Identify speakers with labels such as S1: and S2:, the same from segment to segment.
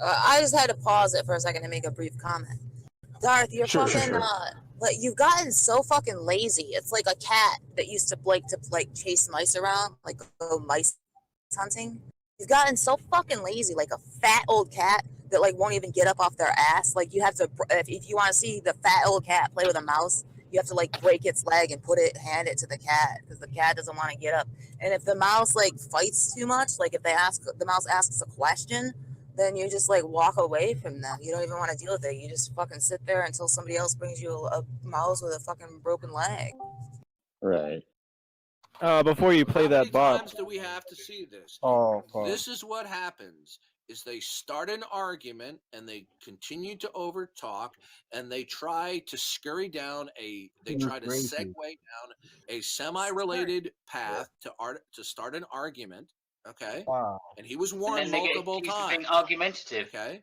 S1: I just had to pause it for a second to make a brief comment. Darth, you're
S2: Sure,
S1: fucking
S2: sure.
S1: like you've gotten so fucking lazy. It's like a cat that used to chase mice around, like go mice hunting. You've gotten so fucking lazy, like a fat old cat that like won't even get up off their ass. Like you have to, if you want to see the fat old cat play with a mouse, you have to like break its leg and hand it to the cat because the cat doesn't want to get up. And if the mouse like fights too much, like if the mouse asks a question, then you just like walk away from them. You don't even want to deal with it. You just fucking sit there until somebody else brings you a mouse with a fucking broken leg.
S2: Right.
S3: Before you play
S4: How
S3: that
S4: many
S3: bot.
S4: times do we have to see this?
S2: Oh, fuck.
S4: This is what happens. Is they start an argument and they continue to overtalk and they try to scurry down they try to segue down a semi-related path to start an argument. Okay.
S2: Wow.
S4: And he was warned multiple times.
S5: Being argumentative.
S4: Okay.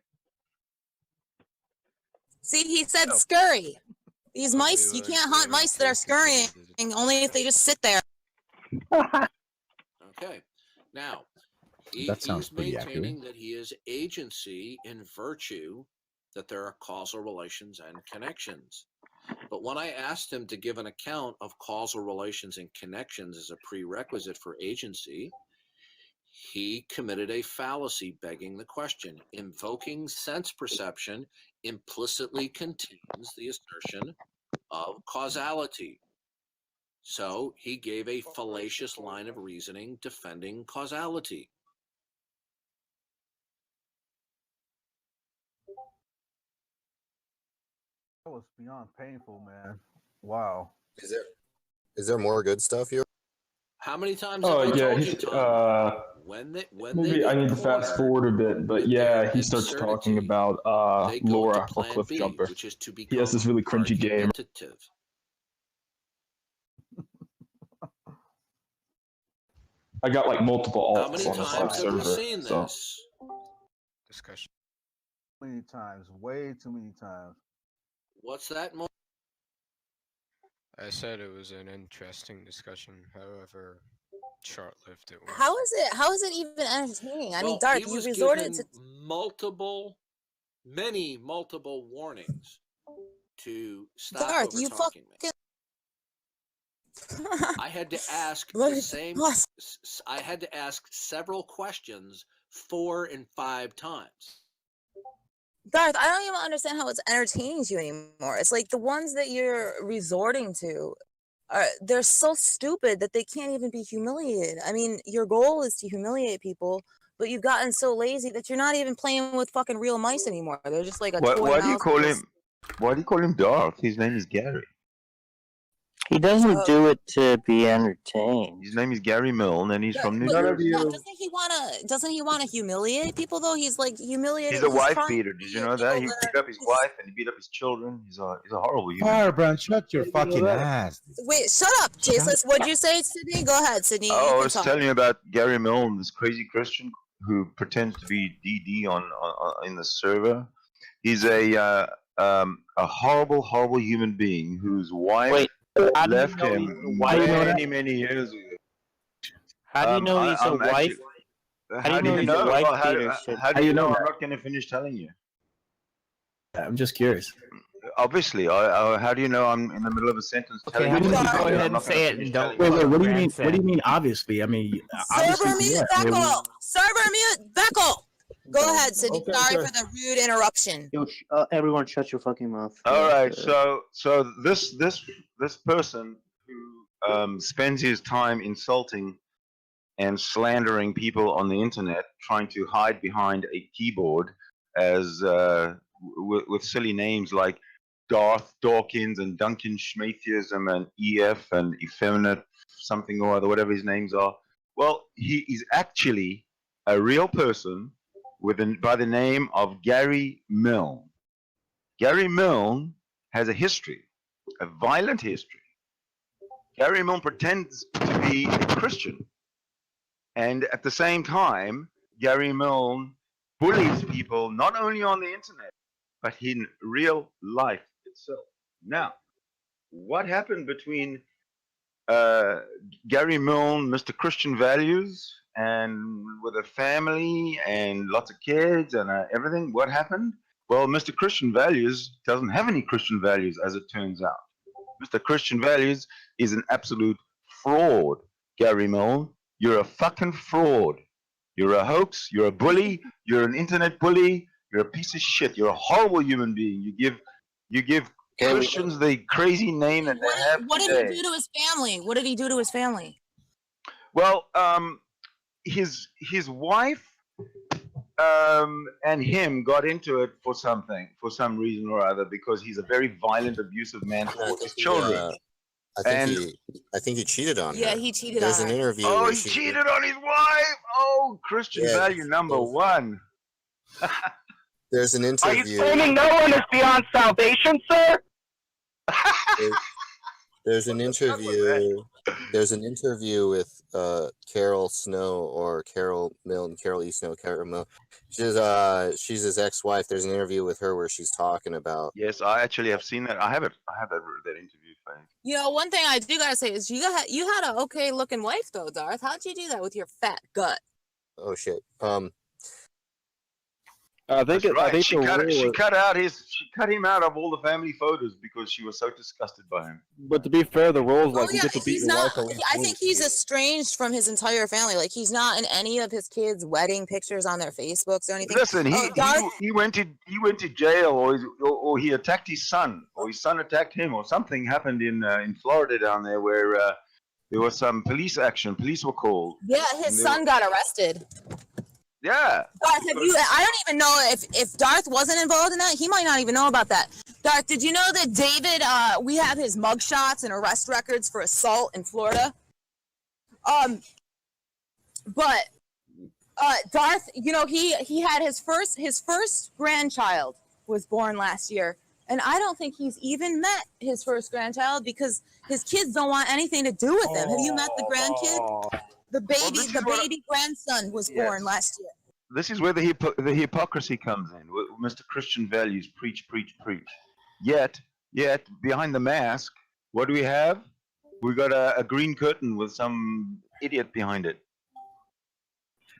S1: See, he said scurry. These mice, you can't hunt mice that are scurrying only if they just sit there.
S4: Okay. Now,
S6: That sounds
S4: he's
S6: pretty
S4: maintaining
S6: accurate.
S4: that he is agency in virtue that there are causal relations and connections. But when I asked him to give an account of causal relations and connections as a prerequisite for agency, he committed a fallacy begging the question. Invoking sense perception implicitly contains the assertion of causality. So he gave a fallacious line of reasoning defending causality.
S2: That was beyond painful, man. Wow.
S7: Is there more good stuff here?
S4: How many times
S8: Oh
S4: have I
S8: yeah,
S4: told
S8: he's,
S4: you, Tom? When
S8: maybe
S4: they
S8: I need to
S4: get
S8: fast
S4: cornered
S8: forward a bit, but
S4: with
S8: yeah,
S4: their
S8: he starts talking
S4: absurdity,
S8: about
S4: they go to
S8: Laura or
S4: plan
S8: Cliff
S4: B,
S8: Jumper.
S4: which is to
S8: He has this
S4: become
S8: really cringy game.
S4: argumentative.
S8: I got like multiple
S4: How many
S8: alts on this
S4: times have we
S8: server,
S4: seen
S8: so
S4: this?
S9: Discussion.
S2: Many times, way too many times.
S4: What's that?
S9: I said it was an interesting discussion, however short-lived it was.
S1: How is it even entertaining? I mean,
S4: Well,
S1: Darth,
S4: he
S1: you
S4: was
S1: resorted to
S4: given multiple warnings to stop
S1: Darth, you
S4: overtalking me.
S1: fucking
S4: I had to ask I had to ask several questions 4 and 5 times.
S1: Darth, I don't even understand how it's entertaining to you anymore. It's like the ones that you're resorting to they're so stupid that they can't even be humiliated. I mean, your goal is to humiliate people, but you've gotten so lazy that you're not even playing with fucking real mice anymore. They're just like a toy
S10: Why do you
S1: mouse.
S10: call him Darth? His name is Gary.
S11: He doesn't do it to be entertained.
S10: His name is Gary Milne, and he's from New
S1: But
S10: Jersey.
S1: doesn't he wanna humiliate people though? He's like humiliating.
S10: He's a wife
S1: trying
S10: beater.
S1: to
S10: Did you know that? He beat up his wife and he beat up his children. He's a horrible human.
S6: Firebrand, shut your fucking ass.
S1: Wait, shut up, Tasteless. What'd you say, Sydney? Go ahead, Sydney.
S10: Oh, I
S1: You can
S10: was
S1: talk.
S10: telling you about Gary Milne, this crazy Christian who pretends to be DD on in the server. He's a horrible human being whose wife left him many years ago.
S11: How do you know he's a wife?
S10: How do you know? How do you know? I'm not going to finish telling you.
S6: I'm just curious.
S10: Obviously, how do you know I'm in the middle of a sentence telling you?
S6: Go ahead and say it and don't. Wait, what do you mean? What do you mean? Obviously, I mean.
S1: Server mute, Beckle. Server mute, Beckle. Go ahead, Sydney.
S6: Okay,
S1: Sorry
S6: okay.
S1: for the rude interruption.
S11: Yo, everyone, shut your fucking mouth.
S10: All right, so this person who spends his time insulting and slandering people on the internet, trying to hide behind a keyboard as with silly names like Darth Dawkins and Duncan Schmatheism and EF and effeminate something or other, whatever his names are. Well, he is actually a real person by the name of Gary Milne. Gary Milne has a history, a violent history. Gary Milne pretends to be a Christian. And at the same time, Gary Milne bullies people not only on the internet, but in real life itself. Now, what happened between Gary Milne, Mr. Christian Values, and with a family and lots of kids and everything. What happened? Well, Mr. Christian Values doesn't have any Christian values, as it turns out. Mr. Christian Values is an absolute fraud, Gary Milne. You're a fucking fraud. You're a hoax. You're a bully. You're an internet bully. You're a piece of shit. You're a horrible human being. You give Christians the crazy name that they have
S1: What
S10: today.
S1: did he do to his family? What did he do to his family?
S10: Well, his wife and him got into it for some reason or other, because he's a very violent, abusive man towards his children.
S7: I think he cheated on her.
S1: Yeah, he cheated
S7: There's
S1: on
S7: an
S1: her.
S7: interview.
S10: Oh,
S7: where
S10: he
S7: she-
S10: cheated on his wife. Oh, Christian
S7: Yeah,
S10: value number one.
S7: There's an interview.
S3: Are you claiming no one is beyond salvation, sir?
S7: There's an interview. There's an interview with Carol Snow or Carol Milne, Carol E. Snow, Carol Milne. She's his ex-wife. There's an interview with her where she's talking about.
S10: Yes, I actually have seen that. I have that interview. Thing.
S1: You know, one thing I do gotta say is you had a okay looking wife though, Darth. How'd you do that with your fat gut?
S7: Oh shit.
S3: I think
S10: That's right.
S3: she
S10: She cut him out of all the family photos because she was so disgusted by him.
S3: But to be fair, the rules like
S1: Oh
S3: you
S1: yeah,
S3: get to beat
S1: he's
S3: your
S1: not.
S3: wife.
S1: I think he's estranged from his entire family. Like he's not in any of his kids' wedding pictures on their Facebooks or anything.
S10: Listen,
S1: Darth,
S10: he went to jail, or he attacked his son, or his son attacked him, or something happened in Florida down there where there was some police action. Police were called.
S1: yeah, his son got arrested.
S10: Yeah.
S1: Darth, I don't even know if Darth wasn't involved in that. He might not even know about that. Darth, did you know that David? We have his mugshots and arrest records for assault in Florida. But Darth, you know, he had his first grandchild was born last year, and I don't think he's even met his first grandchild because his kids don't want anything to do with him. Have you met the grandkid? The baby grandson was born last year.
S10: This is where the hypocrisy comes in. Mr. Christian Values, preach, preach, preach. Yet, behind the mask, what do we have? We got a green curtain with some idiot behind it.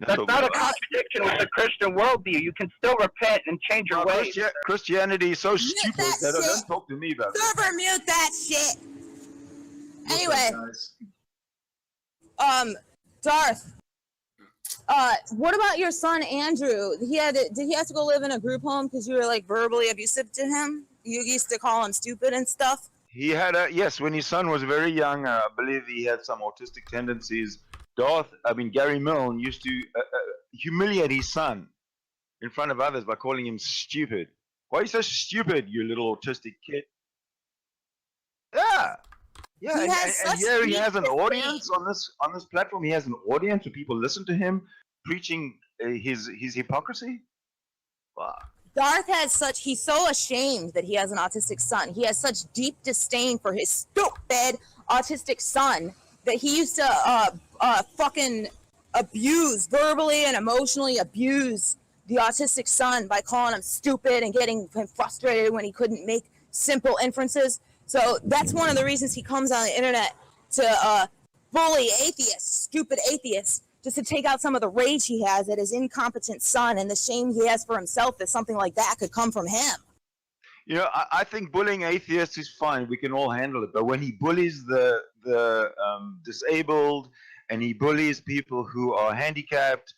S3: That's not a contradiction with the Christian worldview. You can still repent and change your ways.
S10: Christianity is so stupid that don't talk to me about it.
S1: Server, mute that shit. Anyway, Darth, what about your son Andrew? Did he have to go live in a group home because you were like verbally abusive to him? You used to call him stupid and stuff.
S10: He had yes, when his son was very young, I believe he had some autistic tendencies. Gary Milne used to humiliate his son in front of others by calling him stupid. Why are you so stupid, you little autistic kid? Yeah. Yeah, and here he has an audience on this platform. He has an audience where people listen to him preaching his hypocrisy. Wow.
S1: Darth he's so ashamed that he has an autistic son. He has such deep disdain for his stupid autistic son that he used to fucking verbally and emotionally abuse the autistic son by calling him stupid and getting him frustrated when he couldn't make simple inferences. So that's one of the reasons he comes on the internet to bully atheists, stupid atheists, just to take out some of the rage he has at his incompetent son and the shame he has for himself that something like that could come from him.
S10: You know, I think bullying atheists is fine. We can all handle it. But when he bullies the disabled and he bullies people who are handicapped,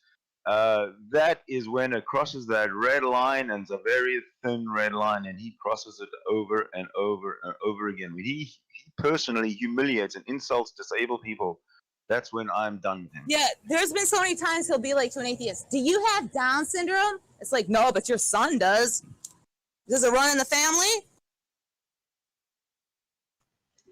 S10: that is when it crosses that red line, and it's a very thin red line, and he crosses it over and over and over again. When he personally humiliates and insults disabled people, that's when I'm done with him.
S1: Yeah, there's been so many times he'll be like to an atheist, "Do you have Down syndrome?" It's like, "No, but your son does." Does it run in the family?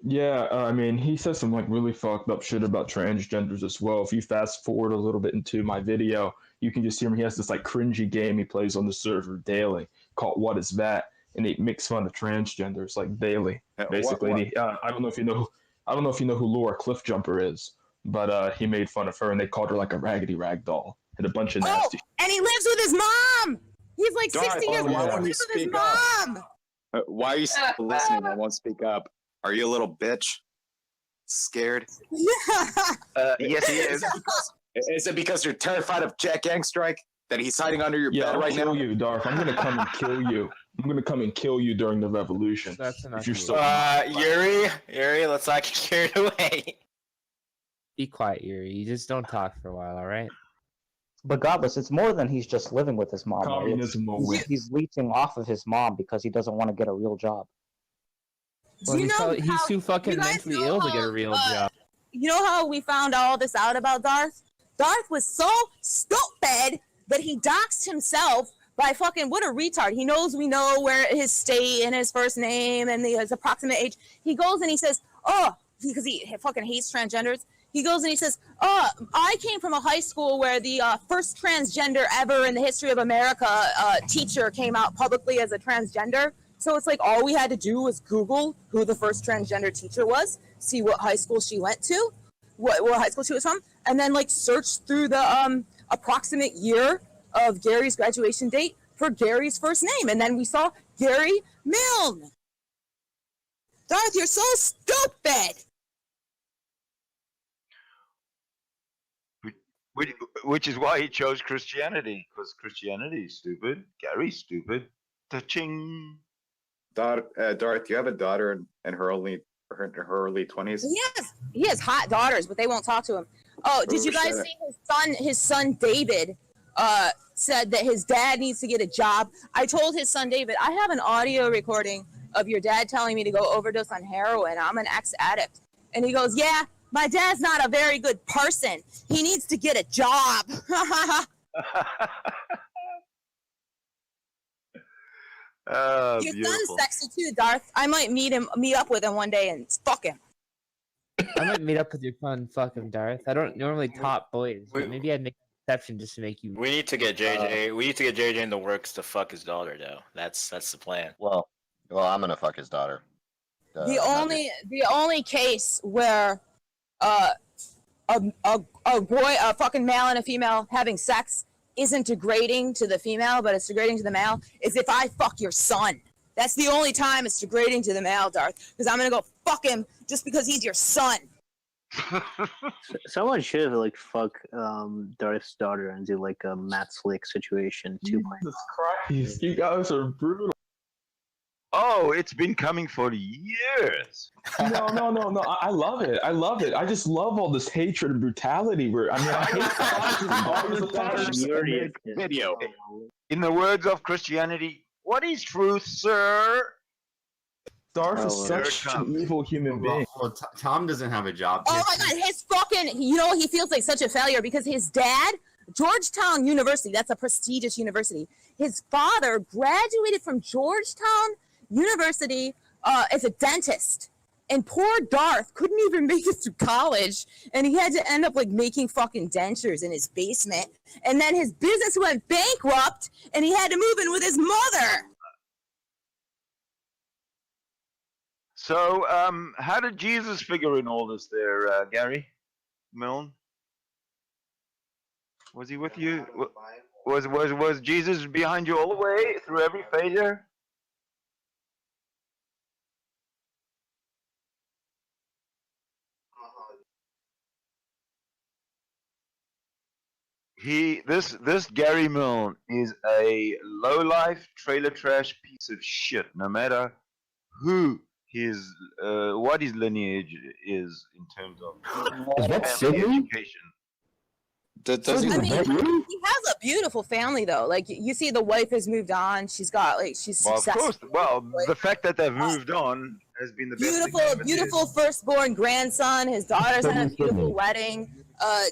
S8: Yeah, I mean, he says some like really fucked up shit about transgenders as well. If you fast forward a little bit into my video, you can just hear him. He has this like cringy game he plays on the server daily called "What Is That?" and he makes fun of transgenders like daily. Basically, I don't know if you know who Laura Cliffjumper is, but he made fun of her and they called her like a raggedy rag doll and a bunch of nasty.
S1: And he lives with his mom. He's like 60 years old. He lives with his mom.
S5: Why are you still listening? I won't speak up. Are you a little bitch? Scared?
S1: Yeah.
S10: Yes, he is.
S5: Is it because you're terrified of Jack Angstrike that he's hiding under your bed
S8: I'll
S5: right
S8: kill
S5: now?
S8: you, Darth. I'm gonna come and kill you. I'm gonna come and kill you during the revolution.
S6: That's enough.
S8: If you're so
S12: Yuri, let's not get carried away.
S6: Be quiet, Yuri. You just don't talk for a while, all right?
S13: But Godless, it's more than he's just living with his mom. Right?
S8: Communism will win.
S13: He's leeching off of his mom because he doesn't want to get a real job.
S6: Well, he's too fucking mentally ill to get a real job.
S1: You know how we found all this out about Darth? Darth was so stupid that he doxed himself by fucking, what a retard. He knows we know where his state and his first name and his approximate age. He goes and he says, because he fucking hates transgenders. He goes and he says, I came from a high school where the first transgender ever in the history of America teacher came out publicly as a transgender. So it's like all we had to do was Google who the first transgender teacher was, see what high school she went to, what high school she was from, and then like search through the approximate year of Gary's graduation date for Gary's first name. And then we saw Gary Milne. Darth, you're so stupid.
S10: Which is why he chose Christianity, because Christianity is stupid. Gary's stupid. Ta-ching.
S5: Darth, you have a daughter in her early 20s.
S1: He has hot daughters, but they won't talk to him. Oh, did you guys see his son David said that his dad needs to get a job? I told his son David, I have an audio recording of your dad telling me to go overdose on heroin. I'm an ex-addict. And he goes, yeah, my dad's not a very good person. He needs to get a job. Your son's sexy too, Darth. I might meet up with him one day and fuck him.
S6: I might meet up with your son, fuck him, Darth. I don't normally top boys, but maybe I'd make an exception just to make you.
S12: We need to get JJ. We need to get JJ in the works to fuck his daughter, though. That's the plan.
S7: Well, I'm gonna fuck his daughter.
S1: The only case where a boy, a fucking male and a female having sex isn't degrading to the female, but it's degrading to the male, is if I fuck your son. That's the only time it's degrading to the male, Darth, because I'm gonna go fuck him just because he's your son.
S11: Someone should like fuck Darth's daughter and do like a Matt Slick situation 2.0.
S8: Jesus Christ, you guys are brutal.
S10: Oh, it's been coming for years.
S8: No. I love it. I just love all this hatred and brutality. I hate
S10: video. In the words of Christianity, what is truth, sir?
S8: Darth is such an evil human being.
S14: Well, Tom doesn't have a job.
S1: Oh my god, his fucking, he feels like such a failure because his dad, Georgetown University, that's a prestigious university. His father graduated from Georgetown University as a dentist, and poor Darth couldn't even make it through college, and he had to end up like making fucking dentures in his basement, and then his business went bankrupt and he had to move in with his mother.
S10: So how did Jesus figure in all this there, Gary Milne? Was he with you? Was Jesus behind you all the way through every failure? This Gary Milne is a lowlife trailer trash piece of shit. No matter who what his lineage is in terms of family education.
S1: He has a beautiful family though. Like you see, the wife has moved on. She's got she's successful.
S10: Of course. Well, the fact that they've moved on has been the best.
S1: Beautiful firstborn grandson. His daughter's had a beautiful wedding.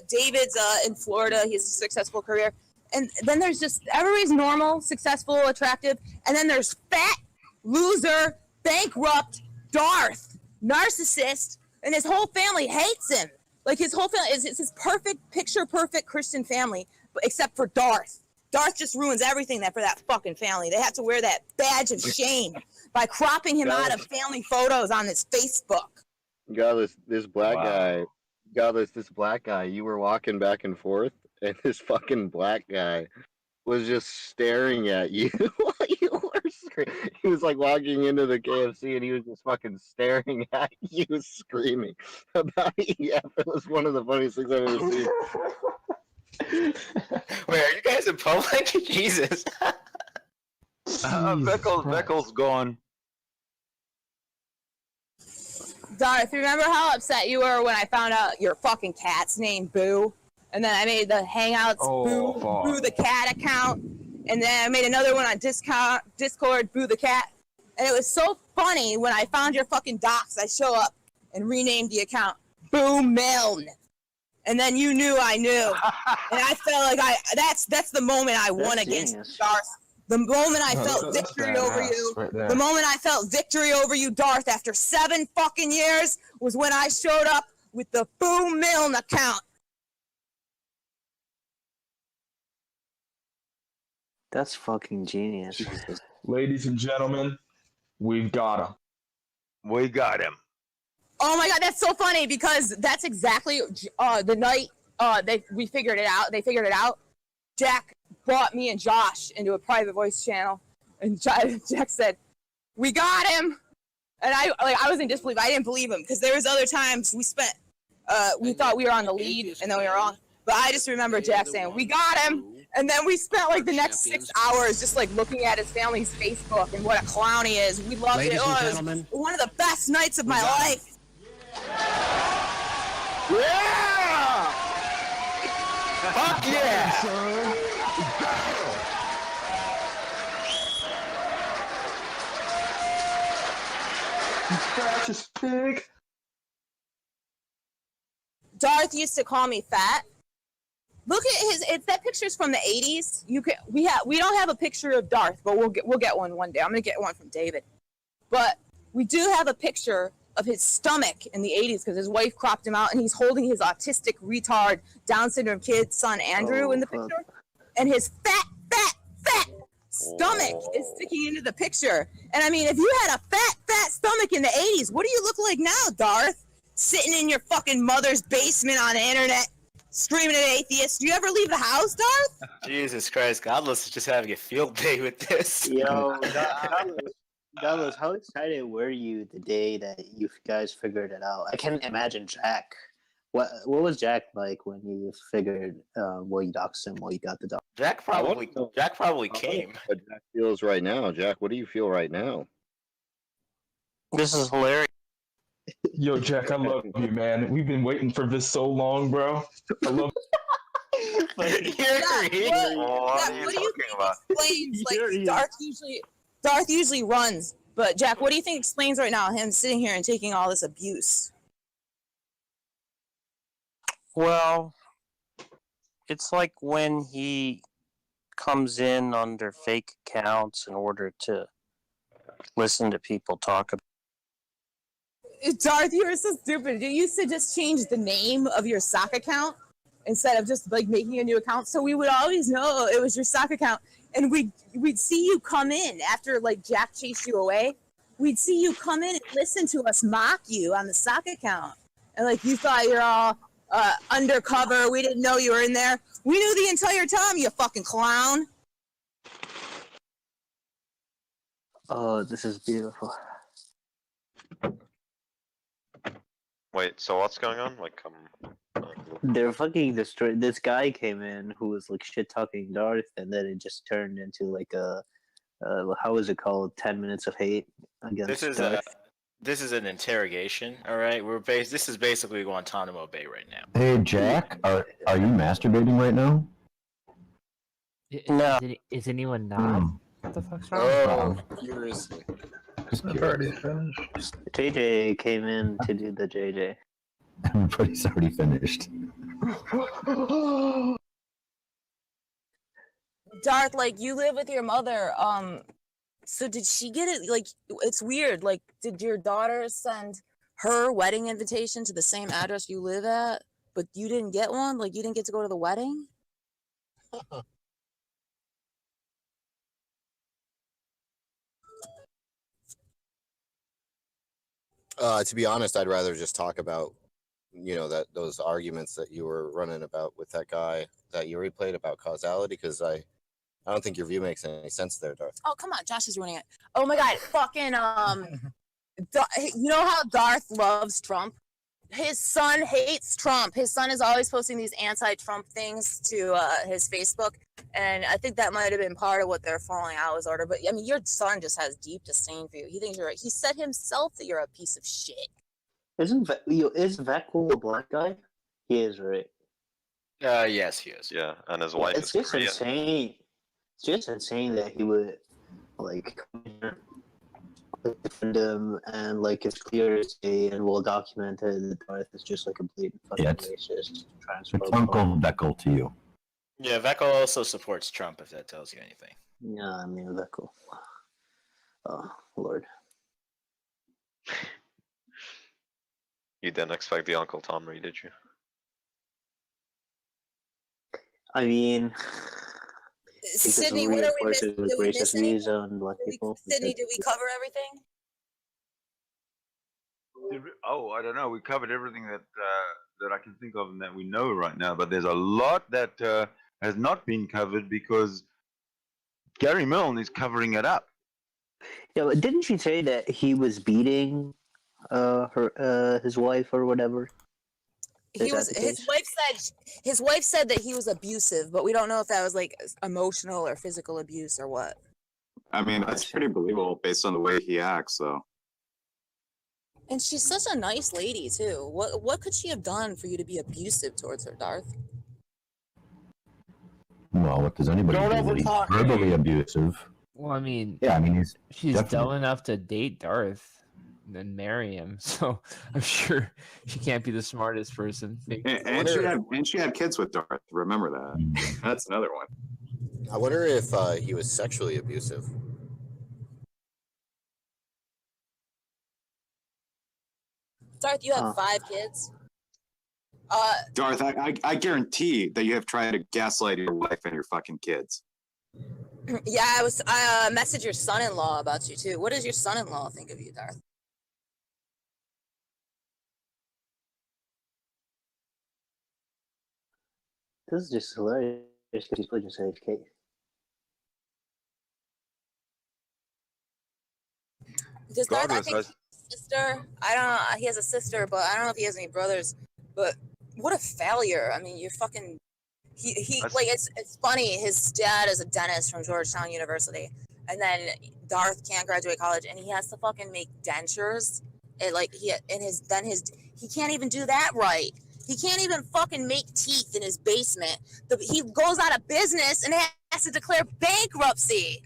S1: David's in Florida. He has a successful career. And then there's just everybody's normal, successful, attractive. And then there's fat, loser, bankrupt, Darth, narcissist, and his whole family hates him. Like his whole family is his picture perfect Christian family, except for Darth. Darth just ruins everything for that fucking family. They have to wear that badge of shame by cropping him out of family photos on his Facebook.
S7: Godless, this black guy, you were walking back and forth, and this fucking black guy was just staring at you while you were screaming. He was like walking into the KFC, and he was just fucking staring at you, screaming about it. Yeah, it was one of the funniest things I've ever seen.
S12: Wait, are you guys in public? Jesus.
S10: Beckle's gone.
S1: Darth, remember how upset you were when I found out your fucking cat's name Boo? And then I made the Hangouts Boo the cat account. And then I made another one on Discord, Boo the cat. And it was so funny when I found your fucking docs, I show up and renamed the account Boo Milne. And then you knew I knew. And I felt like that's the moment I won against Darth. The moment I felt victory over you, the moment I felt victory over you, Darth, after 7 fucking years, was when I showed up with the Boo Milne account.
S11: That's fucking genius.
S8: Ladies and gentlemen, we've got him.
S10: We got him.
S1: Oh my god, that's so funny because that's exactly the night we figured it out. They figured it out. Jack brought me and Josh into a private voice channel, and Jack said, "We got him," and I was in disbelief. I didn't believe him because there was other times we thought we were on the lead and then we were wrong. But I just remember Jack saying, "We got him," and then we spent like the next 6 hours just like looking at his family's Facebook and what a clown he is. We loved it. It was one of the best nights of my life.
S10: Yeah! Fuck yeah!
S8: Fascist pig.
S1: Darth used to call me fat. Look at that picture's from the 80s. We don't have a picture of Darth, but we'll get one day. I'm gonna get one from David. But we do have a picture of his stomach in the 80s because his wife cropped him out and he's holding his autistic retard Down syndrome kid son Andrew in the picture, and his fat stomach is sticking into the picture. And I mean, if you had a fat stomach in the 80s, what do you look like now, Darth? Sitting in your fucking mother's basement on the internet screaming at atheists. Do you ever leave the house, Darth?
S12: Jesus Christ, Godless is just having a field day with this.
S11: Yo, Godless, how excited were you the day that you guys figured it out? I can't imagine Jack. What was Jack like when you figured you doxed him, you got the doc?
S12: Jack probably came.
S7: What Jack feels right now, Jack. What do you feel right now?
S13: This is hilarious.
S8: Yo, Jack, I love you, man. We've been waiting for this so long, bro. I love.
S1: What do you think explains? Like Darth usually runs, but Jack, what do you think explains right now him sitting here and taking all this abuse?
S13: Well, it's like when he comes in under fake accounts in order to listen to people talk about.
S1: Darth, you were so stupid. You used to just change the name of your sock account instead of just like making a new account, so we would always know it was your sock account, and we'd see you come in after like Jack chased you away. We'd see you come in and listen to us mock you on the sock account, and like you thought you're all undercover. We didn't know you were in there. We knew the entire time, you fucking clown.
S11: Oh, this is beautiful.
S15: Wait, so what's going on? Like,
S11: They're fucking destroyed. This guy came in who was like shit talking Darth, and then it just turned into like a how is it called? 10 minutes of hate against Darth.
S12: This is an interrogation. All right, this is basically Guantanamo Bay right now.
S16: Hey Jack, are you masturbating right now?
S13: No.
S6: Is anyone not? What the fuck's wrong?
S7: Oh, seriously.
S16: I've already finished.
S11: JJ came in to do the JJ.
S16: Everybody's already finished.
S1: Darth, like you live with your mother. So did she get it? Like, it's weird. Like, did your daughter send her wedding invitation to the same address you live at, but you didn't get one? Like, you didn't get to go to the wedding?
S7: To be honest, I'd rather just talk about, those arguments that you were running about with that guy that you replayed about causality, because I don't think your view makes any sense there, Darth.
S1: Oh, come on. Josh is ruining it. Oh, my God. Fucking, you know how Darth loves Trump? His son hates Trump. His son is always posting these anti-Trump things to his Facebook, and I think that might have been part of what they're falling out with order. But I mean, your son just has deep disdain for you. He thinks you're. He said himself that you're a piece of shit.
S11: Is Vekul a black guy? He is, right?
S12: Yes, he is.
S15: Yeah, and his wife
S11: It's
S15: is
S11: just
S15: Korean.
S11: insane. It's just insane that he would like come here, like, defend him, and like it's clear as day and well documented that Darth is just like a blatant fucking racist, transphobe.
S16: It's Uncle Vekul to you.
S12: Yeah, Vekul also supports Trump, if that tells you anything.
S11: Yeah, I mean Vekul. Oh Lord.
S15: You didn't expect the Uncle Tom read, did you?
S11: I mean,
S1: Sydney, what are we missing?
S11: with
S1: Did we miss
S11: racist
S1: anything?
S11: views on black people.
S1: Sydney, did we cover everything?
S10: Oh, I don't know. We covered everything that that I can think of and that we know right now. But there's a lot that has not been covered because Gary Milne is covering it up.
S11: Yeah, but didn't she say that he was beating his wife or whatever?
S1: He was. His wife said that he was abusive, but we don't know if that was like emotional or physical abuse or what.
S5: I mean, that's pretty believable based on the way he acts. So.
S1: And she's such a nice lady too. What could she have done for you to be abusive towards her, Darth?
S16: Well, what does anybody
S6: Don't
S16: do when he's
S6: overtalk
S16: verbally abusive?
S6: Well, I mean,
S16: Yeah, I mean
S6: she's
S16: definitely-
S6: dumb enough to date Darth and then marry him, so I'm sure she can't be the smartest person.
S5: And she had kids with Darth. Remember that. That's another one.
S7: I wonder if he was sexually abusive.
S1: Darth, you have 5 kids.
S5: Darth, I guarantee that you have tried to gaslight your wife and your fucking kids.
S1: Yeah, I messaged your son-in-law about you too. What does your son-in-law think of you, Darth?
S11: This is just hilarious because he's probably just AFK.
S1: Does Darth, I think, sister. I don't know. He has a sister, but I don't know if he has any brothers. But what a failure! I mean, you're fucking. He like it's funny. His dad is a dentist from Georgetown University, and then Darth can't graduate college, and he has to fucking make dentures. And like he can't even do that right. He can't even fucking make teeth in his basement. He goes out of business and has to declare bankruptcy.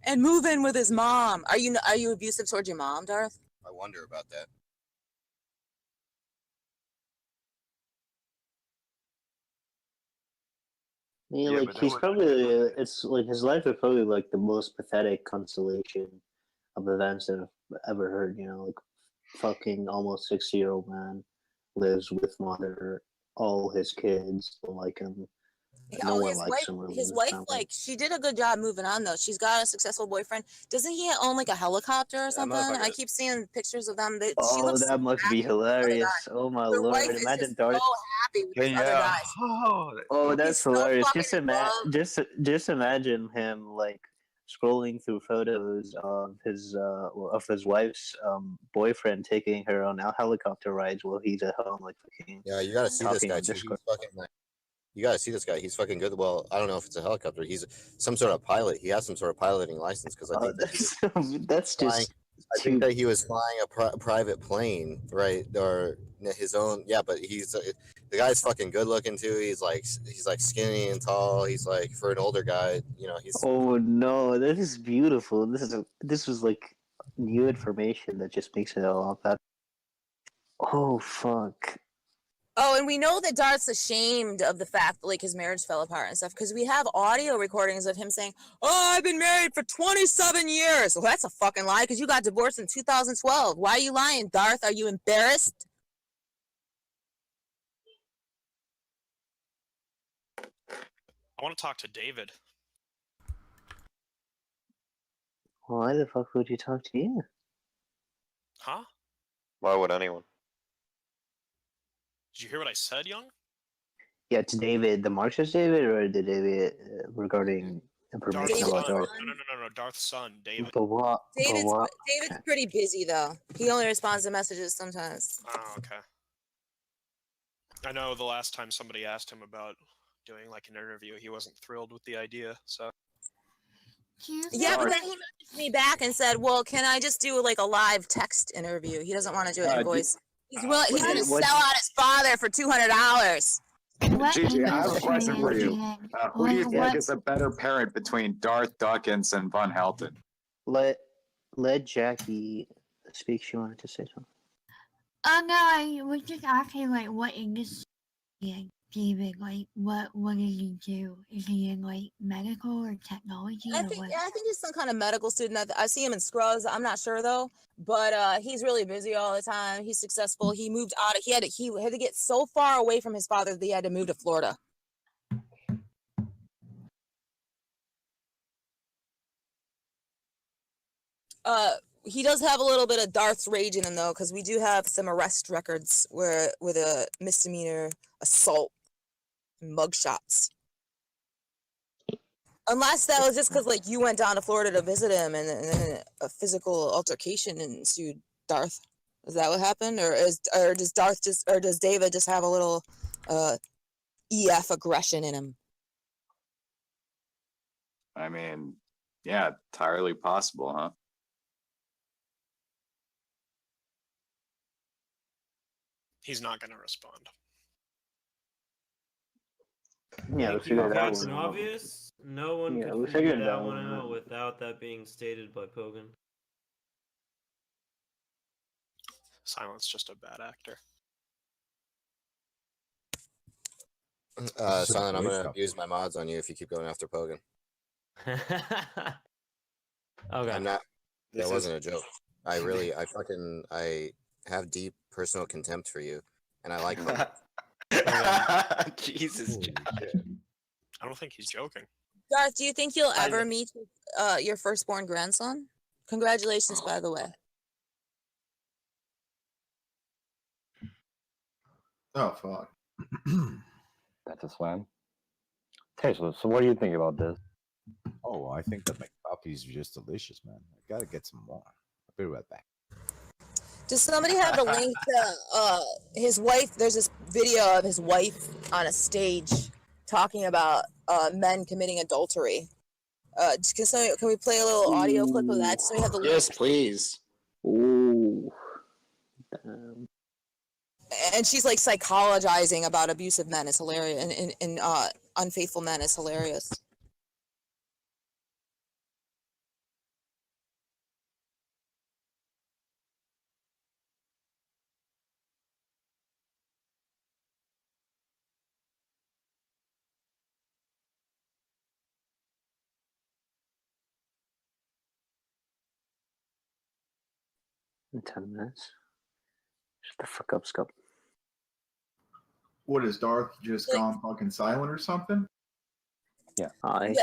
S1: And move in with his mom. Are you abusive towards your mom, Darth?
S7: I wonder about that.
S11: Yeah,
S10: Yeah,
S11: like
S10: but that
S11: he's
S10: was-
S11: probably it's like his life is probably like the most pathetic constellation of events that I've ever heard. You know, like fucking almost 60-year-old man lives with mother, all his kids don't like him. No one likes him.
S1: His wife, like, she did a good job moving on though. She's got a successful boyfriend. Doesn't he own like a helicopter or something? I keep seeing pictures of them. She
S11: Oh,
S1: looks
S11: that must be hilarious! Oh my
S1: Their
S11: lord!
S1: wife is
S11: Imagine
S1: just
S11: Darth.
S1: so happy with these other guys.
S11: Oh, that's
S1: He's so
S11: hilarious!
S1: fucking
S11: Just imagine him like scrolling through photos of his wife's boyfriend taking her on helicopter rides while he's at home, like fucking.
S7: Yeah, you gotta see this
S11: talking
S7: guy
S11: on
S7: too. He's
S11: Discord.
S7: fucking like, you gotta see this guy. He's fucking good. Well, I don't know if it's a helicopter. He's some sort of pilot. He has some sort of piloting license because I think
S11: that's just.
S7: I think that he was flying a private plane, right, or his own. Yeah, but the guy's fucking good looking too. He's like skinny and tall. He's like for an older guy, you know. He's
S11: Oh no, this is beautiful. This was like new information that just makes it a lot better. Oh fuck.
S1: Oh, and we know that Darth's ashamed of the fact that like his marriage fell apart and stuff because we have audio recordings of him saying, "Oh, I've been married for 27 years." Well, that's a fucking lie because you got divorced in 2012. Why are you lying, Darth? Are you embarrassed?
S17: I want to talk to David.
S11: Why the fuck would you talk to you?
S17: Huh?
S15: Why would anyone?
S17: Did you hear what I said, Young?
S11: Yeah, to David, the Marxist David, or the David regarding information
S17: Darth's
S11: about
S17: son.
S11: Darth.
S17: No. Darth's son, David.
S11: But what?
S1: David's pretty busy though. He only responds to messages sometimes.
S17: Oh, okay. I know the last time somebody asked him about doing like an interview, he wasn't thrilled with the idea. So
S1: Yeah, but then he messaged me back and said, "Well, can I just do like a live text interview?" He doesn't want to do it in voice. He's going to sell out his father for $200.
S5: Gigi, I have a question for you. Who do you think is a better parent between Darth Dawkins and Von Helton?
S11: Let Jackie speak. She wanted to say something.
S18: Oh no, I was just asking like what industry David, like what does he do? Is he in like medical or technology
S1: I
S18: or
S1: think
S18: what?
S1: I think he's some kind of medical student. I see him in Scrubs. I'm not sure though, but he's really busy all the time. He's successful. He moved out. He had to get so far away from his father that he had to move to Florida. He does have a little bit of Darth's rage in him though, because we do have some arrest records with a misdemeanor assault, mugshots. Unless that was just because like you went down to Florida to visit him and then a physical altercation ensued, Darth. Is that what happened, or does David just have a little EF aggression in him?
S5: I mean, yeah, entirely possible, huh?
S17: he's not going to respond.
S11: Yeah,
S19: Thank
S11: we
S19: you,
S11: figured that
S19: Captain
S11: one out.
S19: Obvious. No one
S11: Yeah, we
S19: could figure
S11: figured
S19: that
S11: that
S19: one
S11: one
S19: out
S11: out.
S19: without that being stated by Pogan.
S17: Silent's just a bad actor.
S7: Silent, I'm gonna abuse my mods on you if you keep going after Pogan.
S19: Okay.
S7: I'm not.
S15: This
S7: That wasn't a joke. I have deep personal contempt for you, and I like Pogan.
S15: Jesus.
S17: I don't think he's joking.
S1: Darth, do you think you'll ever meet your firstborn grandson? Congratulations, by the way.
S20: Oh fuck.
S21: That's a slam. Okay, so what do you think about this?
S22: Oh, I think that McPuppies are just delicious, man. I gotta get some more. I'll be right back.
S1: Does somebody have the link to his wife? There's this video of his wife on a stage talking about men committing adultery. Can we play a little audio clip of that so we have the link?
S23: Yes, please.
S11: Ooh.
S1: And she's like psychologizing about abusive men. It's hilarious. And unfaithful men is hilarious.
S11: In 10 minutes. Shut the fuck up, Scope.
S20: What is Darth just gone fucking silent or something?
S11: Yeah.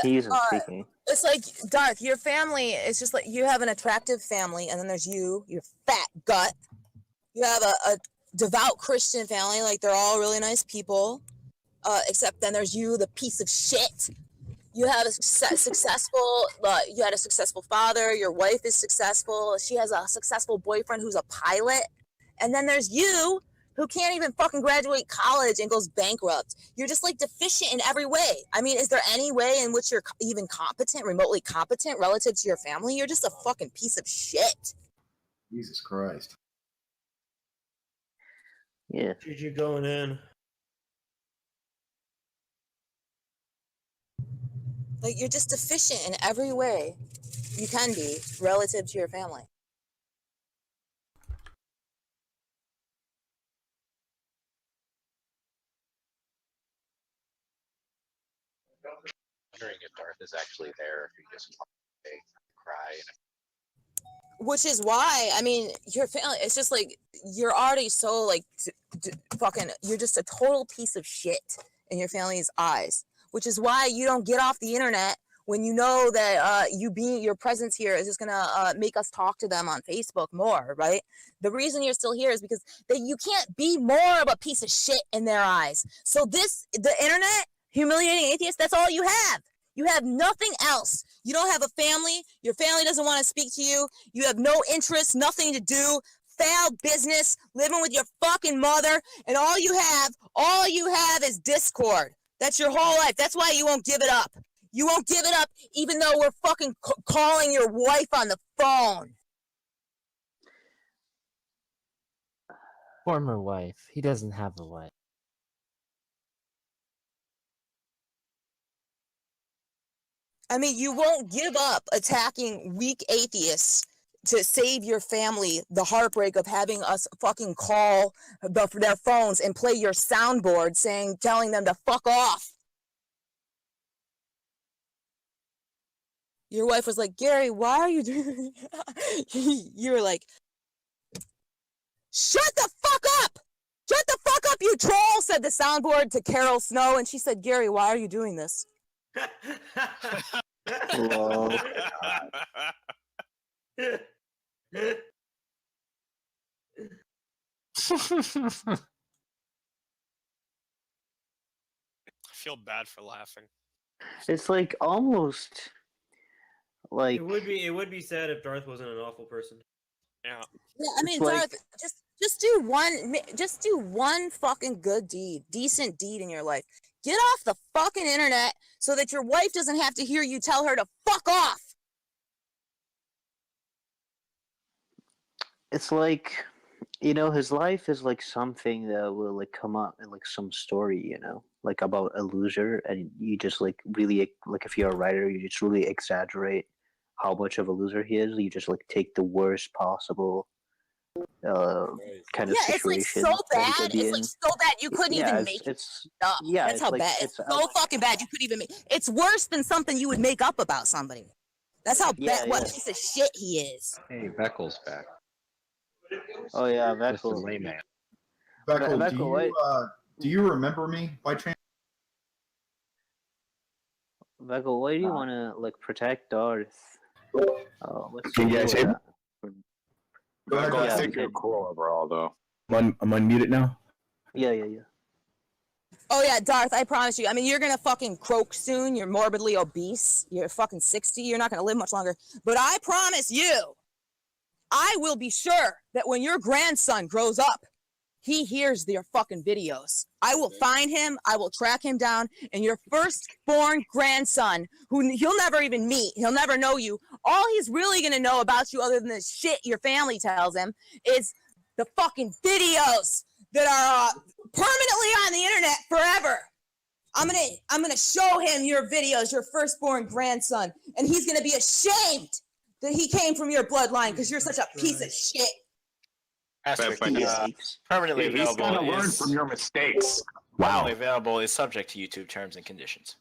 S11: He isn't speaking.
S1: It's like, Darth, your family, it's just like you have an attractive family, and then there's you, your fat gut. You have a devout Christian family, like they're all really nice people. Except then there's you, the piece of shit. You have a successful, you had a successful father, your wife is successful, she has a successful boyfriend who's a pilot. And then there's you, who can't even fucking graduate college and goes bankrupt. You're just like deficient in every way. I mean, is there any way in which you're even competent, remotely competent relative to your family? You're just a fucking piece of shit.
S20: Jesus Christ.
S11: Yeah.
S19: GG going in.
S1: Like, you're just deficient in every way you can be relative to your family.
S24: Wondering if Darth is actually there, if he just wants to cry.
S1: Which is why, I mean, your family, it's just like, you're already so, like, fucking, you're just a total piece of shit in your family's eyes. Which is why you don't get off the internet when you know that your presence here is just gonna make us talk to them on Facebook more, right? The reason you're still here is because you can't be more of a piece of shit in their eyes. So the internet, humiliating atheists, that's all you have. You have nothing else. You don't have a family. Your family doesn't want to speak to you. You have no interest, nothing to do. Foul business, living with your fucking mother, and all you have is Discord. That's your whole life. That's why you won't give it up. You won't give it up even though we're fucking calling your wife on the phone.
S6: Former wife. He doesn't have a wife.
S1: I mean, you won't give up attacking weak atheists to save your family the heartbreak of having us fucking call their phones and play your soundboard telling them to fuck off. Your wife was like, Gary, why are you doing You were like, shut the fuck up! Shut the fuck up, you troll, said the soundboard to Carol Snow, and she said, Gary, why are you doing this?
S11: Lol.
S17: I feel bad for laughing.
S11: It's like almost like
S19: It would be sad if Darth wasn't an awful person.
S17: Yeah.
S1: Yeah, I mean,
S11: It's like-
S1: Darth, just do one fucking good deed, decent deed in your life. Get off the fucking internet so that your wife doesn't have to hear you tell her to fuck off.
S11: it's like, you know, his life is like something that will like come up in like some story, you know, like about a loser, and you just like really like if you're a writer, you just really exaggerate how much of a loser he is. You just like take the worst possible kind of
S1: Yeah, it's like
S11: situation.
S1: so
S11: that he
S1: bad.
S11: could be
S1: It's
S11: in.
S1: like so bad you couldn't
S11: Yeah,
S1: even
S11: it's-
S1: make
S11: it's-
S1: it up.
S11: yeah,
S1: That's
S11: it's
S1: how
S11: like-
S1: bad.
S11: it's
S1: It's so fucking bad you could even make. It's worse than something you would make up about somebody. That's how bad. What piece of shit he is.
S24: Hey, Beckel's back.
S11: Oh yeah,
S24: Just a
S11: Beckel.
S24: layman.
S20: Beckel,
S11: Beckel,
S20: do you remember me by chance?
S11: Beckel, why do you want to like protect Darth?
S2: Can you guys hear me?
S11: Yeah,
S2: I think you're cool overall, though. I'm unmuted now.
S11: Yeah.
S1: Oh yeah, Darth, I promise you. I mean, you're gonna fucking croak soon. You're morbidly obese. You're fucking 60. You're not gonna live much longer. But I promise you, I will be sure that when your grandson grows up, he hears your fucking videos. I will find him. I will track him down. And your firstborn grandson, who he'll never even meet, he'll never know you. All he's really gonna know about you, other than the shit your family tells him, is the fucking videos that are permanently on the internet forever. I'm gonna show him your videos, your firstborn grandson, and he's gonna be ashamed that he came from your bloodline because you're such a piece of shit.
S12: Permanently
S2: He's
S12: available.
S2: gotta learn
S12: is-
S2: from your mistakes.
S12: Permanently available is subject to YouTube terms and conditions.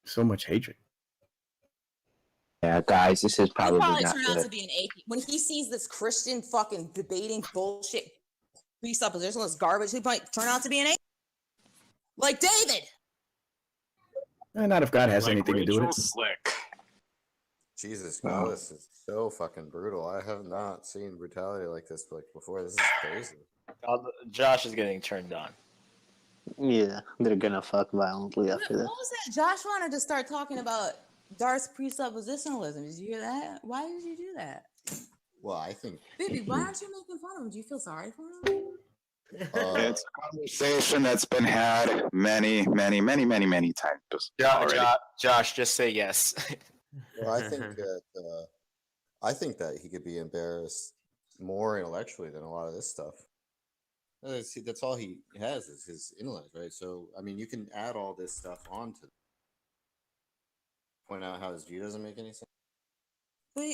S2: So much hatred.
S4: Yeah, guys, this is
S1: He'll
S4: probably
S1: probably
S4: not
S1: turn out
S4: good.
S1: to be an atheist. When he sees this Christian fucking debating bullshit presuppositionalist garbage, he might turn out to be an atheist. Like David.
S2: Not if God has
S5: Like
S2: anything to do with
S5: Rachel
S2: it.
S5: Slick.
S7: Jesus,
S2: Wow.
S7: this is so fucking brutal. I have not seen brutality like this like before. This is crazy.
S12: Josh is getting turned on.
S11: Yeah, they're gonna fuck violently
S1: What
S11: after this.
S1: was that? Josh wanted to start talking about Darth's presuppositionalism. Did you hear that? Why did you do that?
S7: Well, I think
S1: Baby, why aren't you making fun of him? Do you feel sorry for him?
S2: It's a conversation that's been had many times. already.
S12: Josh, just say yes.
S7: Well, I think that he could be embarrassed more intellectually than a lot of this stuff. See, that's all he has is his intellect, right? So, I mean, you can add all this stuff onto point out how his view doesn't make any sense.
S1: But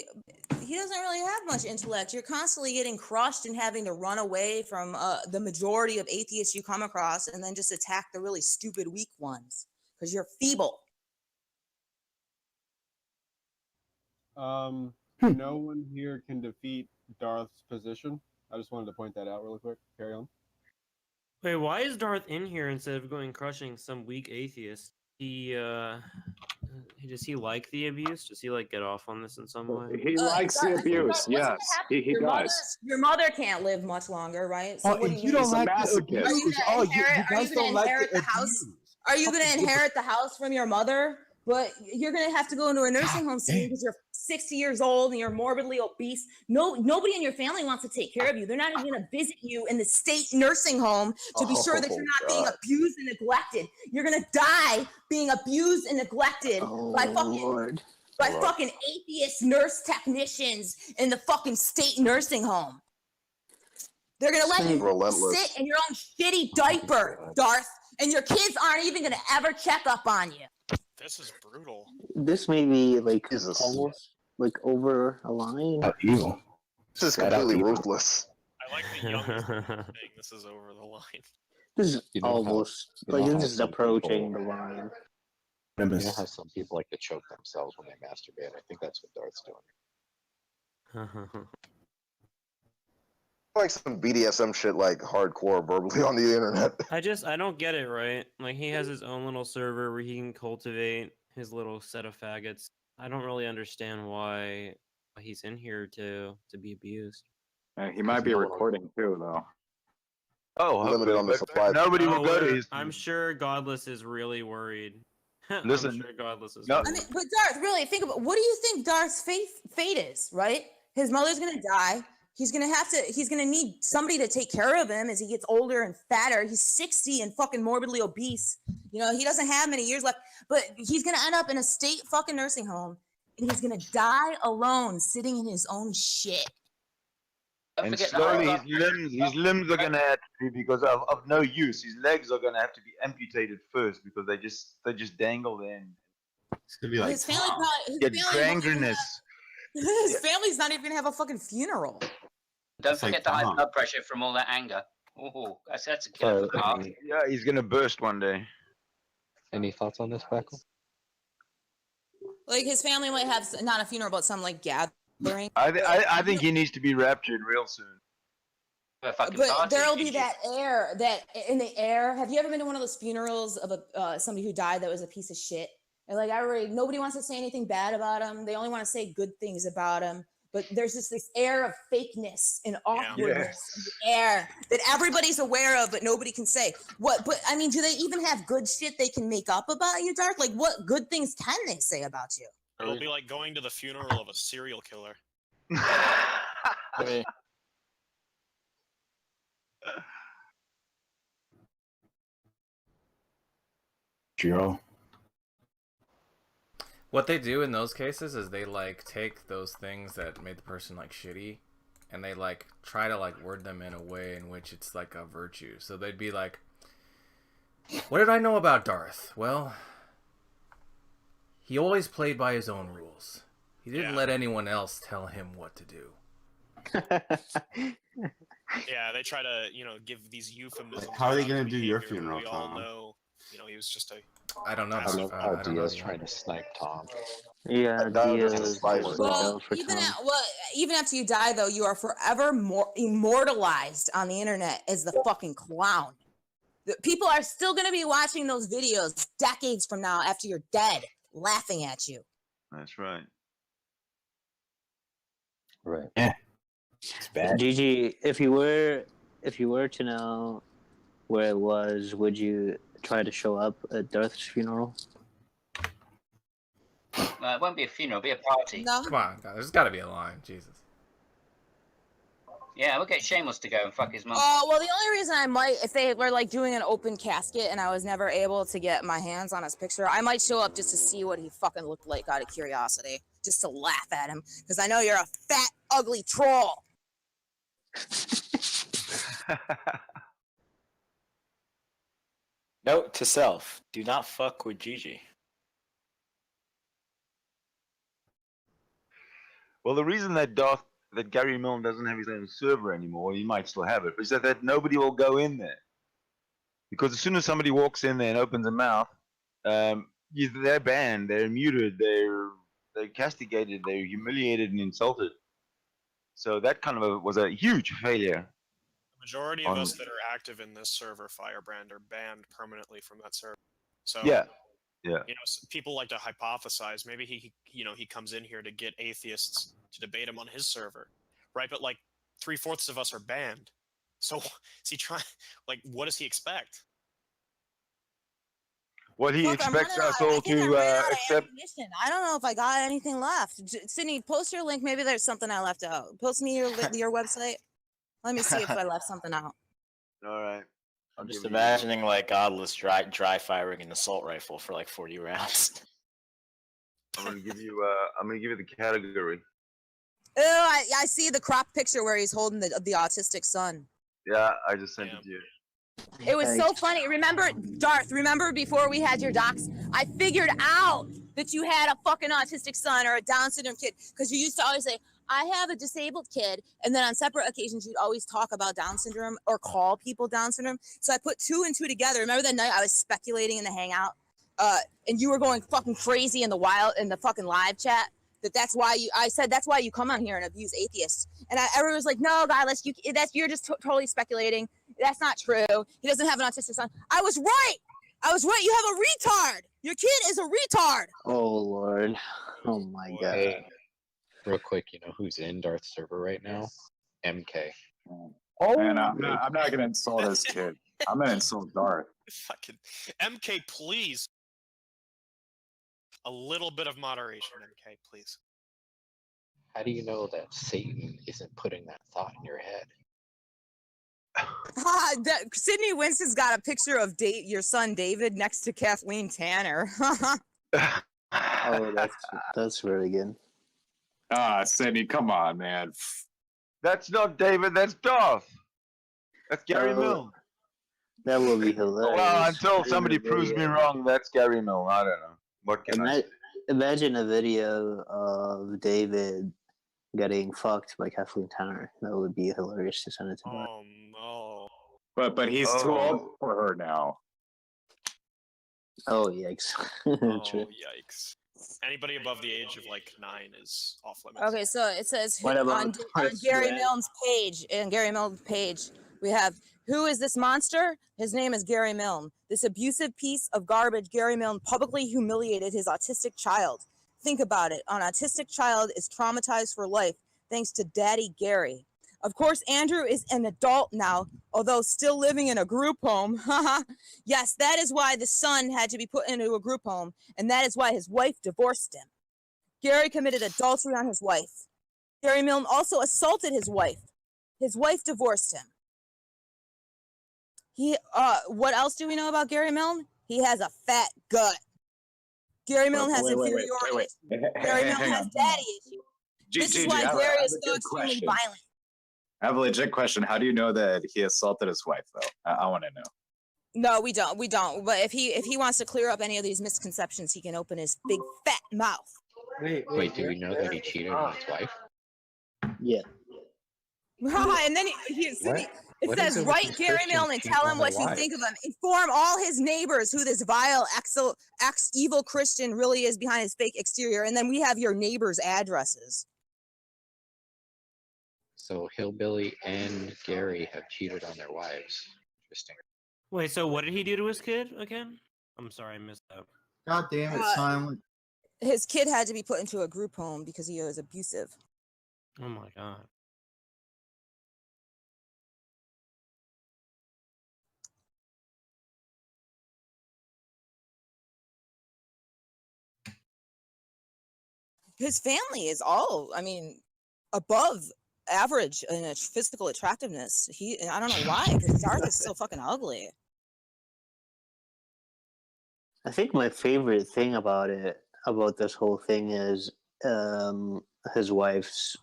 S1: he doesn't really have much intellect. You're constantly getting crushed and having to run away from the majority of atheists you come across and then just attack the really stupid, weak ones because you're feeble.
S9: No one here can defeat Darth's position. I just wanted to point that out really quick. Carry on.
S19: Wait, why is Darth in here instead of going crushing some weak atheist? Does he like the abuse? Does he like get off on this in some way?
S2: He likes the abuse. Yes, he does.
S1: Your mother can't live much longer, right? So
S9: Oh,
S1: what
S9: you don't like the abuse.
S1: Are you
S9: Oh,
S1: gonna
S9: you guys
S1: inherit,
S9: don't like
S1: the
S9: the
S1: house? Are you going to inherit the house from your mother? But you're going to have to go into a nursing home soon because you're 60 years old and you're morbidly obese. Nobody in your family wants to take care of you. They're not even going to visit you in the state nursing home to be sure that you're not being abused and neglected. You're going to die being abused and neglected by fucking atheist nurse technicians in the fucking state nursing home. They're going to let you sit in your own shitty diaper, Darth, and your kids aren't even going to ever check up on you.
S17: This is brutal.
S11: This may be like almost like over a line.
S2: Evil.
S24: This is completely ruthless.
S17: I like the youngest saying this is over the line.
S11: This is
S21: You know how-
S11: almost
S21: you know
S11: like
S21: how
S11: this is
S21: some
S11: approaching
S21: people-
S11: the line.
S24: You know how some people like to choke themselves when they masturbate? I think that's what Darth's doing. Like some BDSM shit, like hardcore verbally on the internet.
S19: I don't get it, right? Like, he has his own little server where he can cultivate his little set of faggots. I don't really understand why he's in here to be abused.
S5: He might be recording too, though.
S10: Oh,
S24: Limited on the supply.
S10: Nobody will go to his.
S19: I'm sure Godless is really worried.
S10: Listen,
S19: I'm sure Godless is
S10: no-
S19: worried.
S1: I mean, but Darth, really, think about what do you think Darth's fate is, right? His mother's gonna die. He's gonna need somebody to take care of him as he gets older and fatter. He's 60 and fucking morbidly obese. You know, he doesn't have many years left, but he's gonna end up in a state fucking nursing home and he's gonna die alone, sitting in his own shit.
S10: And slowly his limbs are going to have to be, because of no use. His legs are going to have to be amputated first because they just dangle there. And
S2: it's going to be like
S1: His family probably
S10: get gangrenous.
S1: his family's not even gonna have a fucking funeral.
S3: Don't
S2: It's like
S3: forget the high
S2: Tom.
S3: blood pressure from all that anger. Oh, that's a killer for the heart.
S10: Yeah, he's going to burst one day.
S21: Any thoughts on this, Paco?
S1: Like his family might have not a funeral, but some like gathering.
S10: I think he needs to be raptured real soon.
S1: But there'll be that air that in the air. Have you ever been to one of those funerals of somebody who died that was a piece of shit? And like nobody wants to say anything bad about him. They only want to say good things about him. But there's just this air of fakeness and awkwardness in the air that everybody's aware of, but nobody can say. What? But I mean, do they even have good shit they can make up about you, Darth? Like, what good things can they say about you?
S17: It'll be like going to the funeral of a serial killer.
S2: Jiro.
S8: What they do in those cases is they like take those things that made the person like shitty and they like try to like word them in a way in which it's like a virtue. So they'd be like, what did I know about Darth? Well, he always played by his own rules. He didn't let anyone else tell him what to do.
S17: Yeah, they try to, give these euphemisms.
S22: How are they
S17: about
S22: gonna
S17: his
S22: do your
S17: behavior,
S22: funeral,
S17: we all
S22: Tom?
S17: know, he was just a...
S8: I don't know.
S21: I love how
S8: I don't
S21: Diaz
S8: know.
S21: trying to snipe Tom.
S11: Yeah, Diaz.
S1: Well, even after you die, though, you are forever immortalized on the internet as the fucking clown. People are still going to be watching those videos decades from now after you're dead, laughing at you.
S10: That's right.
S21: Right.
S2: Yeah.
S21: It's bad.
S11: Gigi, if you were to know where it was, would you try to show up at Darth's funeral?
S3: It won't be a funeral, it'll be a party.
S1: No.
S8: Come on, God, there's got to be a line. Jesus.
S3: Yeah, we'll get Shameless to go and fuck his mum.
S1: Oh, well, the only reason I might, if they were like doing an open casket and I was never able to get my hands on his picture, I might show up just to see what he fucking looked like out of curiosity, just to laugh at him, because I know you're a fat, ugly troll.
S12: Note to self: do not fuck with Gigi.
S10: Well, the reason that Gary Milne doesn't have his own server anymore, he might still have it, but is that nobody will go in there. Because as soon as somebody walks in there and opens a mouth, they're banned, they're muted, they're castigated, they're humiliated and insulted. So that kind of was a huge failure.
S17: The majority of us that are active in this server, Firebrand, are banned permanently from that server. So
S10: yeah.
S17: People like to hypothesize maybe he comes in here to get atheists to debate him on his server, right? But like 3/4 of us are banned. So is he trying? Like, what does he expect?
S10: What he
S1: Fuck, I'm
S10: expects
S1: running
S10: us
S1: out. I
S10: all
S1: think I
S10: to
S1: ran out of
S10: accept.
S1: ammunition. I don't know if I got anything left. Sydney, post your link. Maybe there's something I left out. Post me your website. Let me see if I left something out.
S10: All right.
S12: I'm just imagining like Godless dry firing an assault rifle for like 40 rounds.
S10: I'm gonna give you. I'm gonna give you the category.
S1: Oh, I see the crop picture where he's holding the autistic son.
S10: Yeah, I just sent it to you.
S1: It was so funny. Remember, Darth, remember before we had your docs, I figured out that you had a fucking autistic son or a Down syndrome kid, because you used to always say, I have a disabled kid. And then on separate occasions, you'd always talk about Down syndrome or call people Down syndrome. So I put 2 and 2 together. Remember that night I was speculating in the Hangout? And you were going fucking crazy in the fucking live chat. That's why I said that's why you come on here and abuse atheists. And everyone was like, no, Godless, you're just totally speculating. That's not true. He doesn't have an autistic son. I was right. You have a retard. Your kid is a retard.
S11: Oh Lord. Oh my God.
S24: Hey, real quick, you know who's in Darth's server right now? MK.
S5: Oh man, I'm not gonna insult this kid. I'm gonna insult Darth.
S17: Fucking MK, please. A little bit of moderation, MK, please.
S24: How do you know that Satan isn't putting that thought in your head?
S1: Sydney Winston's got a picture of your son David next to Kathleen Tanner.
S11: Oh, that's really good.
S5: Sydney, come on, man.
S10: That's not David. That's Darth. That's Gary Milne.
S11: That would be hilarious.
S10: Well, until somebody proves me wrong, that's Gary Milne. I don't know. What can I say?
S11: Imagine a video of David getting fucked by Kathleen Tanner. That would be hilarious to send it to.
S17: Oh no!
S5: But he's too old for her now.
S11: Oh yikes!
S17: Oh yikes! Anybody above the age of like 9 is off limits.
S1: Okay, so it says
S11: What about
S1: on Gary Milne's page. In Gary Milne's page, we have, who is this monster? His name is Gary Milne. This abusive piece of garbage, Gary Milne publicly humiliated his autistic child. Think about it. An autistic child is traumatized for life thanks to Daddy Gary. Of course, Andrew is an adult now, although still living in a group home. Yes, that is why the son had to be put into a group home, and that is why his wife divorced him. Gary committed adultery on his wife. Gary Milne also assaulted his wife. His wife divorced him. What else do we know about Gary Milne? He has a fat gut. Gary Milne has inferiority. Gary Milne has daddy issues. This is why Gary is so extremely violent.
S5: I have a legit question. How do you know that he assaulted his wife, though? I want to know.
S1: No, we don't. But if he wants to clear up any of these misconceptions, he can open his big fat mouth.
S24: Wait, do we know that he cheated on his wife?
S11: Yeah.
S1: And then it says, write Gary Milne and tell him what you think of him. Inform all his neighbors who this vile, evil Christian really is behind his fake exterior. And then we have your neighbors' addresses.
S24: So Hillbilly and Gary have cheated on their wives. Interesting.
S19: Wait, so what did he do to his kid again? I'm sorry, I missed that.
S20: God damn it, silent.
S1: His kid had to be put into a group home because he was abusive.
S19: Oh my god.
S1: His family is all, above average in its physical attractiveness. I don't know why, because Darth is so fucking ugly.
S11: I think my favorite thing about this whole thing is his wife's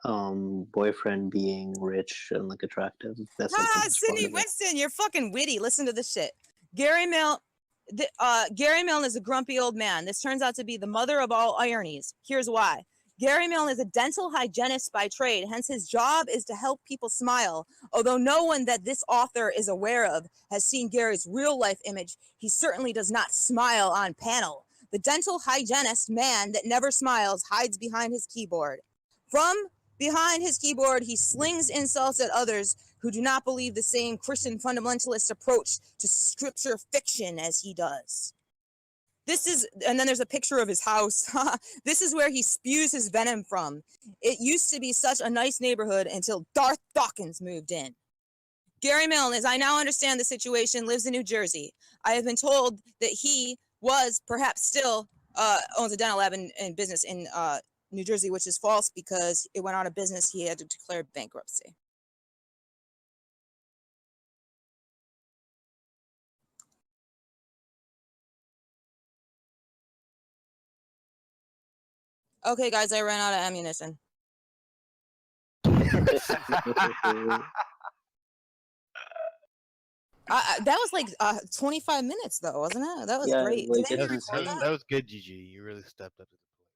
S11: boyfriend being rich and like attractive. That's like the best part
S1: Sydney
S11: of it.
S1: Winston, you're fucking witty. Listen to this shit. Gary Milne is a grumpy old man. This turns out to be the mother of all ironies. Here's why. Gary Milne is a dental hygienist by trade, hence his job is to help people smile. Although no one that this author is aware of has seen Gary's real-life image, he certainly does not smile on panel. The dental hygienist man that never smiles hides behind his keyboard. From behind his keyboard, he slings insults at others who do not believe the same Christian fundamentalist approach to scripture fiction as he does. And then there's a picture of his house. This is where he spews his venom from. It used to be such a nice neighborhood until Darth Dawkins moved in. Gary Milne, as I now understand the situation, lives in New Jersey. I have been told that he was perhaps still owns a dental lab in business in New Jersey, which is false because it went out of business. He had to declare bankruptcy. Okay, guys, I ran out of ammunition. That was like 25 minutes though, wasn't it? That was
S11: Yeah,
S1: great.
S11: like,
S1: Did anybody
S11: it's
S1: record
S11: insane.
S1: that?
S13: That was good, GG. You really stepped up to the